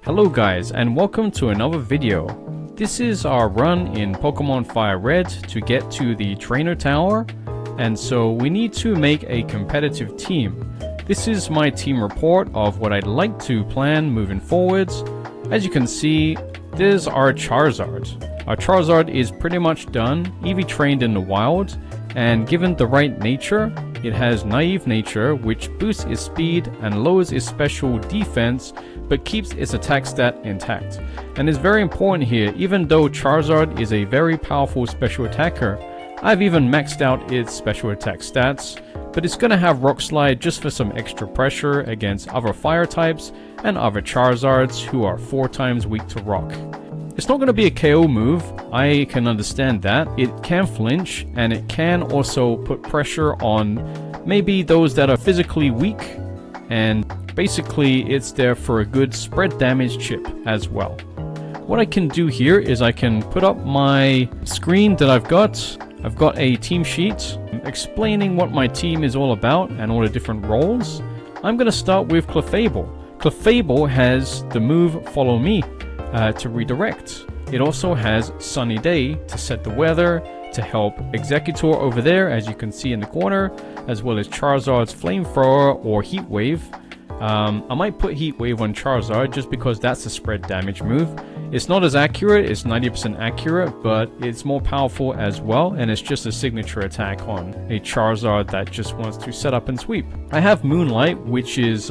Hello guys, and welcome to another video. This is our run in Pokemon FireRed to get to the trainer tower, and so we need to make a competitive team. This is my team report of what I'd like to plan moving forwards. As you can see, there's our Charizard. Our Charizard is pretty much done, EV trained in the wild, and given the right nature, it has naive nature, which boosts its speed and lowers its special defense, but keeps its attack stat intact. And it's very important here, even though Charizard is a very powerful special attacker, I've even maxed out its special attack stats, but it's gonna have Rock Slide just for some extra pressure against other fire types and other Charizards who are 4 times weak to rock. It's not going to be a KO move, I can understand that. It can flinch, and it can also put pressure on maybe those that are physically weak, and basically it's there for a good spread damage chip as well. What I can do here is I can put up my screen that I've got a team sheet explaining what my team is all about and all the different roles. I'm going to start with Clefable. Clefable has the move Follow Me to redirect. It also has Sunny Day to set the weather, to help Executor over there, as you can see in the corner, as well as Charizard's Flamethrower or Heat Wave. I might put Heat Wave on Charizard just because that's a spread damage move. It's not as accurate, it's 90% accurate, but it's more powerful as well, and it's just a signature attack on a Charizard that just wants to set up and sweep. I have Moonlight, which is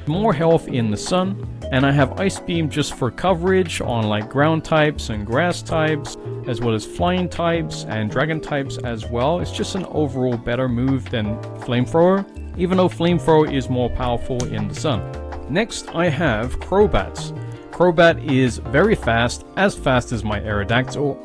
more health in the sun, and I have Ice Beam just for coverage on like ground types and grass types, as well as flying types and dragon types as well. It's just an overall better move than Flamethrower, even though Flamethrower is more powerful in the sun. Next, I have Crobat. Crobat is very fast as my Aerodactyl.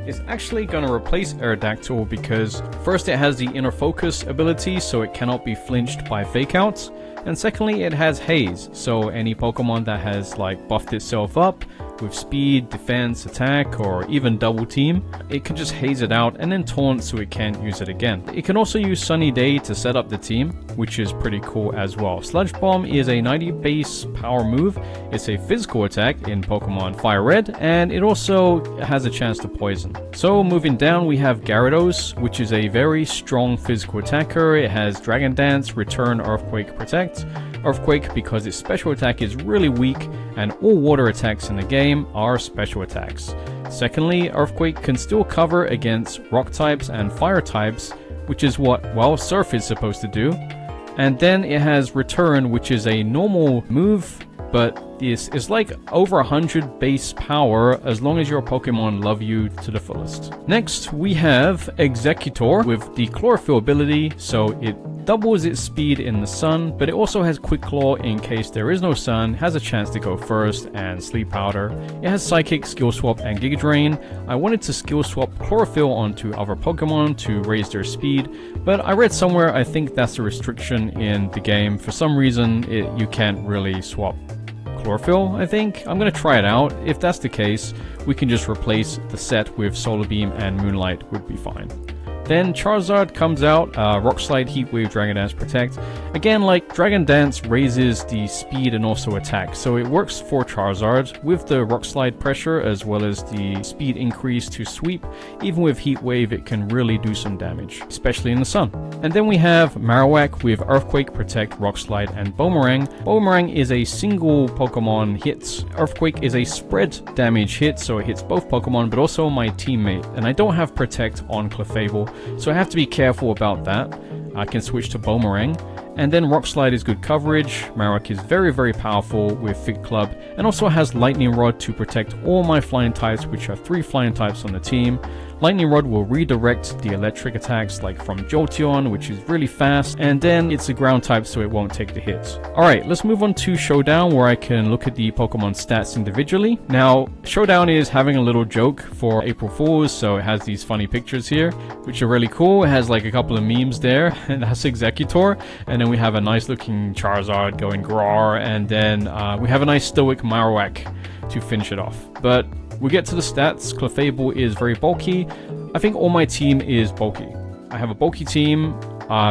It's actually going to replace Aerodactyl because first it has the Inner Focus ability, so it cannot be flinched by Fake Outs, and secondly it has Haze, so any Pokemon that has like buffed itself up with speed, defense, attack, or even double team, it can just haze it out and then taunt so it can't use it again. It can also use Sunny Day to set up the team, which is pretty cool as well. Sludge Bomb is a 90 base power move. It's a physical attack in Pokemon FireRed, and it also has a chance to poison. So moving down, we have Gyarados, which is a very strong physical attacker. It has Dragon Dance, Return, Earthquake, Protect. Earthquake because its special attack is really weak, and all water attacks in the game are special attacks. Secondly, Earthquake can still cover against rock types and fire types, which is what, well, Surf is supposed to do. And then it has Return, which is a normal move, but it's like over 100 base power as long as your Pokemon love you to the fullest. Next, we have Executor with the Chlorophyll ability, so it doubles its speed in the sun, but it also has Quick Claw in case there is no sun, has a chance to go first, and Sleep Powder. It has Psychic, Skill Swap, and Giga Drain. I wanted to Skill Swap Chlorophyll onto other Pokemon to raise their speed, but I read somewhere I think that's a restriction in the game. For some reason, you can't really swap Chlorophyll, I think. I'm going to try it out. If that's the case, we can just replace the set with Solar Beam and Moonlight would be fine. Then Charizard comes out, Rock Slide, Heat Wave, Dragon Dance, Protect. Again, like Dragon Dance raises the speed and also attack, so it works for Charizard with the Rock Slide pressure as well as the speed increase to sweep. Even with Heat Wave, it can really do some damage, especially in the sun. And then we have Marowak with Earthquake, Protect, Rock Slide, and Boomerang. Boomerang is a single Pokemon hit. Earthquake is a spread damage hit, so it hits both Pokemon, but also my teammate. And I don't have Protect on Clefable, so I have to be careful about that. I can switch to Boomerang. And then Rock Slide is good coverage. Marowak is very, very powerful with Fig Club, and also has Lightning Rod to protect all my flying types, which are 3 flying types on the team. Lightning Rod will redirect the electric attacks like from Jolteon, which is really fast, and then it's a ground type so it won't take the hits. Alright, let's move on to Showdown, where I can look at the Pokemon stats individually. Now, Showdown is having a little joke for April Fools, so it has these funny pictures here, which are really cool. It has like a couple of memes there, and that's Executor, and then we have a nice looking Charizard going Groar, and then we have a nice stoic Marowak to finish it off. But we get to the stats. Clefable is very bulky. I think all my team is bulky. I have a bulky team.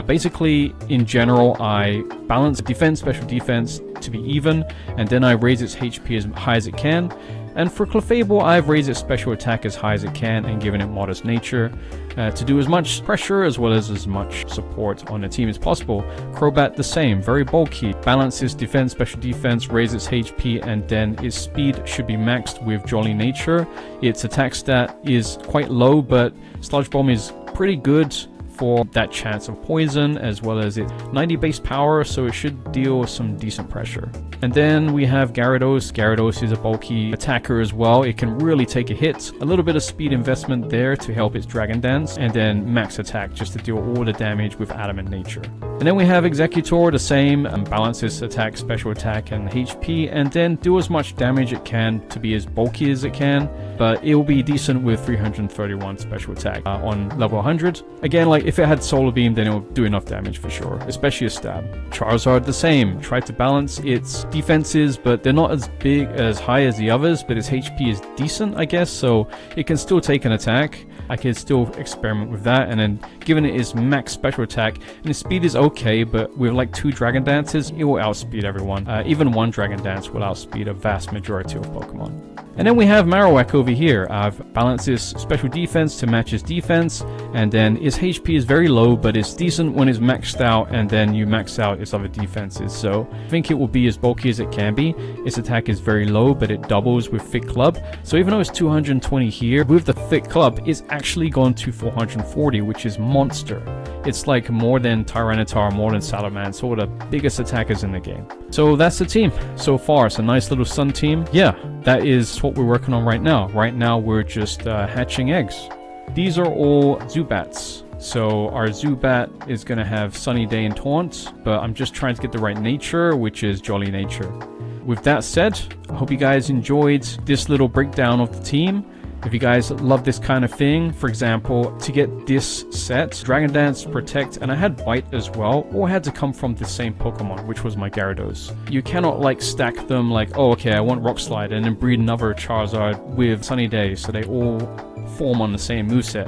Basically, in general, I balance defense, special defense to be even, and then I raise its HP as high as it can. And for Clefable, I've raised its special attack as high as it can and given it modest nature to do as much pressure as well as much support on the team as possible. Crobat the same, very bulky, balances defense, special defense, raise its HP, and then its speed should be maxed with Jolly Nature. Its attack stat is quite low, but Sludge Bomb is pretty good for that chance of poison, as well as its 90 base power, so it should deal some decent pressure. And then we have Gyarados. Gyarados is a bulky attacker as well. It can really take a hit. A little bit of speed investment there to help its Dragon Dance, and then max attack just to deal all the damage with Adamant Nature. And then we have Executor, the same, balances attack, special attack, and HP, and then do as much damage it can to be as bulky as it can, but it will be decent with 331 special attack on level 100. Again, like if it had Solar Beam, then it will do enough damage for sure, especially a stab. Charizard the same, tried to balance its defenses, but they're not as big, as high as the others, but its HP is decent, I guess, so it can still take an attack. I can still experiment with that, and then given it is max special attack, and its speed is okay, but with like 2 Dragon Dances, it will outspeed everyone. Even 1 Dragon Dance will outspeed a vast majority of Pokemon. And then we have Marowak over here. I've balanced its special defense to match its defense, and then its HP is very low, but it's decent when it's maxed out, and then you max out its other defenses. So I think it will be as bulky as it can be. Its attack is very low, but it doubles with Thick Club. So even though it's 220 here, with the Thick Club, it's actually gone to 440, which is monster. It's like more than Tyranitar, more than Salamence, so the biggest attackers in the game. So that's the team so far. It's a nice little Sun team. Yeah, that is what we're working on right now. Right now we're just hatching eggs. These are all Zubats. So our Zubat is going to have Sunny Day and Taunt, but I'm just trying to get the right nature, which is Jolly Nature. With that said, I hope you guys enjoyed this little breakdown of the team. If you guys love this kind of thing, for example, to get this set, Dragon Dance, Protect, and I had Bite as well, all had to come from the same Pokemon, which was my Gyarados. You cannot like stack them like, oh okay, I want Rock Slide, and then breed another Charizard with Sunny Day, so they all form on the same moveset.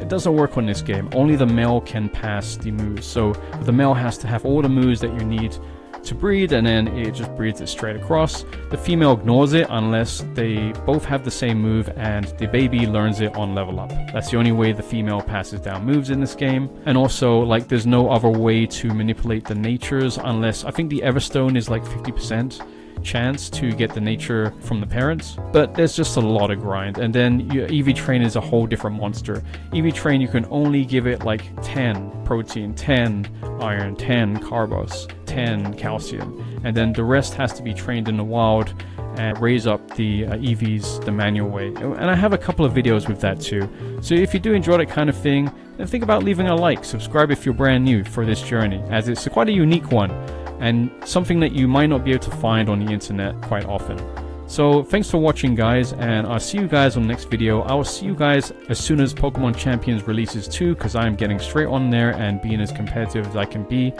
It doesn't work on this game. Only the male can pass the moves, so the male has to have all the moves that you need to breed, and then it just breeds it straight across. The female ignores it unless they both have the same move and the baby learns it on level up. That's the only way the female passes down moves in this game. And also, like, there's no other way to manipulate the natures unless, I think the Everstone is like 50% chance to get the nature from the parents, but there's just a lot of grind. And then your EV Train is a whole different monster. EV Train, you can only give it like 10 protein, 10 iron, 10 carbos, 10 calcium, and then the rest has to be trained in the wild and raise up the EVs the manual way. And I have a couple of videos with that too. So if you do enjoy that kind of thing, then think about leaving a like, subscribe if you're brand new for this journey, as it's quite a unique one and something that you might not be able to find on the internet quite often. So thanks for watching, guys, and I'll see you guys on the next video. I will see you guys as soon as Pokemon Champions releases 2, because I'm getting straight on there and being as competitive as I can be,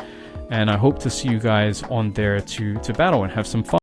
and I hope to see you guys on there to battle and have some fun.